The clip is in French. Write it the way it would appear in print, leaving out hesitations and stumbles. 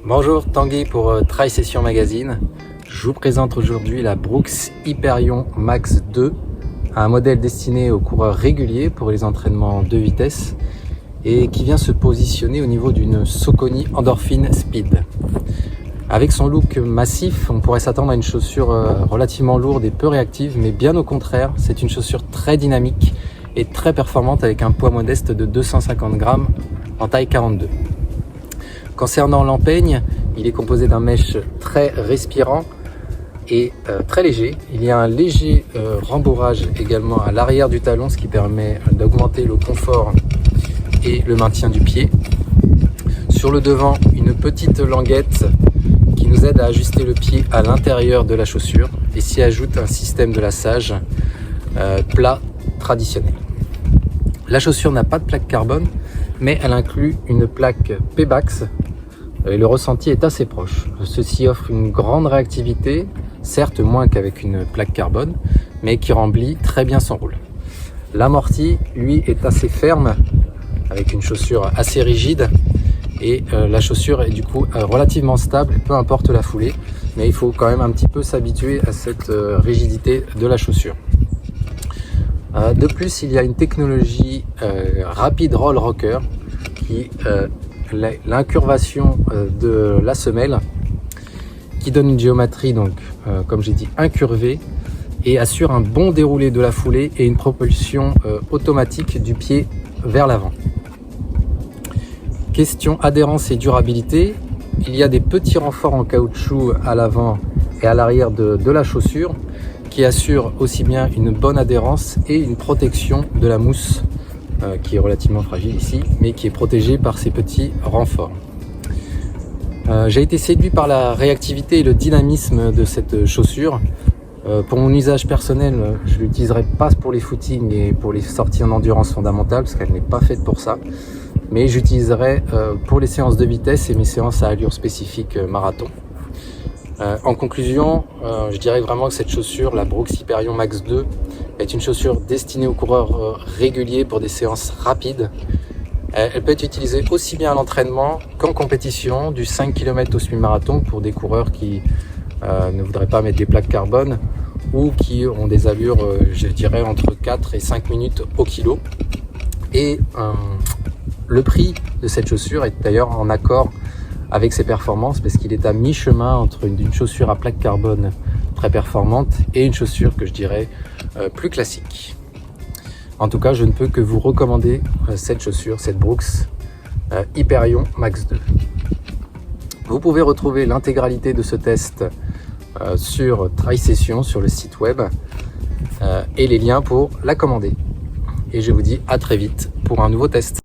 Bonjour, Tanguy pour Tri-Session Magazine. Je vous présente aujourd'hui la Brooks Hyperion Max 2, un modèle destiné aux coureurs réguliers pour les entraînements de vitesse et qui vient se positionner au niveau d'une Saucony Endorphin Speed. Avec son look massif, on pourrait s'attendre à une chaussure relativement lourde et peu réactive, mais bien au contraire, c'est une chaussure très dynamique et très performante avec un poids modeste de 250 grammes en taille 42. Concernant l'empeigne, il est composé d'un mesh très respirant et très léger. Il y a un léger rembourrage également à l'arrière du talon, ce qui permet d'augmenter le confort et le maintien du pied. Sur le devant, une petite languette qui nous aide à ajuster le pied à l'intérieur de la chaussure et s'y ajoute un système de lassage plat traditionnel. La chaussure n'a pas de plaque carbone, mais elle inclut une plaque Pebax et le ressenti est assez proche. Ceci offre une grande réactivité, certes moins qu'avec une plaque carbone, mais qui remplit très bien son rôle. L'amorti, lui, est assez ferme, avec une chaussure assez rigide, et la chaussure est du coup relativement stable, peu importe la foulée, mais il faut quand même un petit peu s'habituer à cette rigidité de la chaussure. De plus, il y a une technologie Rapid Roll Rocker qui l'incurvation de la semelle qui donne une géométrie donc comme j'ai dit incurvée et assure un bon déroulé de la foulée et une propulsion automatique du pied vers l'avant. Question adhérence et durabilité, il y a des petits renforts en caoutchouc à l'avant et à l'arrière de la chaussure qui assurent aussi bien une bonne adhérence et une protection de la mousse qui est relativement fragile ici, mais qui est protégée par ces petits renforts. J'ai été séduit par la réactivité et le dynamisme de cette chaussure. Pour mon usage personnel, je ne l'utiliserai pas pour les footings et pour les sorties en endurance fondamentale, parce qu'elle n'est pas faite pour ça, mais j'utiliserai pour les séances de vitesse et mes séances à allure spécifique marathon. En conclusion, je dirais vraiment que cette chaussure, la Brooks Hyperion Max 2, est une chaussure destinée aux coureurs réguliers pour des séances rapides. Elle peut être utilisée aussi bien à l'entraînement qu'en compétition, du 5 km au semi-marathon pour des coureurs qui ne voudraient pas mettre des plaques carbone ou qui ont des allures, je dirais, entre 4 et 5 minutes au kilo. Et le prix de cette chaussure est d'ailleurs en accord avec ses performances parce qu'il est à mi-chemin entre une chaussure à plaque carbone très performante et une chaussure que je dirais plus classique. En tout cas, je ne peux que vous recommander cette chaussure, cette Brooks Hyperion Max 2. Vous pouvez retrouver l'intégralité de ce test sur Tri-Session, sur le site web et les liens pour la commander. Et je vous dis à très vite pour un nouveau test.